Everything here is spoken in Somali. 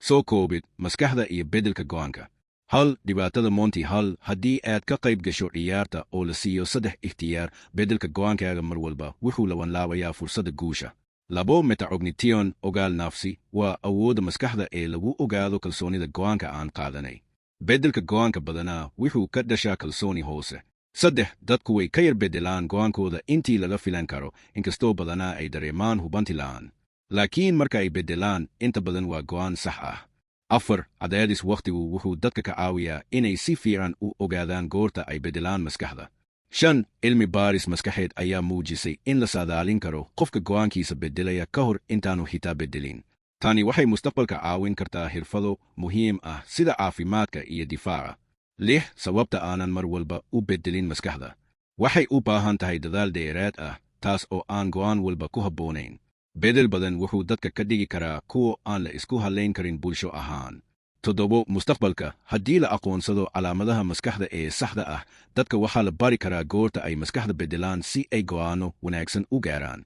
Soo koobid maskaxda iyo beddelka go'aanka. Hal dhibaatada Monty Hall haddii aad ka qayb gasho ciyaarta oo la siiyo 3 ikhtiyaar beddelka go'aankaaga mar walba wuxuu labanlaabayaa fursadda guusha. 2 metacognition ogaal nafsi waa awoodda maskaxda ee lagu ogaado kalsoonida go'aanka aan qaadanay. Beddelka go'aanka badanaa wuxuu ka dhashaa kalsooni hoose. 3 dadku way ka yar beddelaan go'aankooda intii laga filan karo inkastoo badanaa ay dareemaan hubanti la'aan. Laakiin marka ay beddelaan inta badan waa go'aan sax ah. 4 cadaadis wakhtigu wuxuu dadka ka caawiyaa inay si fiican u ogaadaan goorta ay beddelaan maskaxda. 5 cilmi baaris maskaxeed ayaa muujisay in la saadaalin karo qofka go'aankiisa beddelaya ka hor intaanu xitaa beddelin. Tani waxay mustaqbalka caawin kartaa xirfado muhiim ah sida caafimaadka iyo difaaca. 6 sababta aanan mar walba u beddelin maskaxda. Waxay u baahan tahay dadaal dheeraad ah, taas oo aan go'aan walba ku habboonayn. Beddel badan wuxuu dadka ka dhigi karaa kuwa aan la isku halayn karin bulsho ahaan. 7 mustaqbalka haddii la aqoonsado calaamadaha maskaxda ee saxda ah, dadka waxaa la bari karaa goorta ay maskaxda beddelaan si ay go'aano wanaagsan u gaaraan.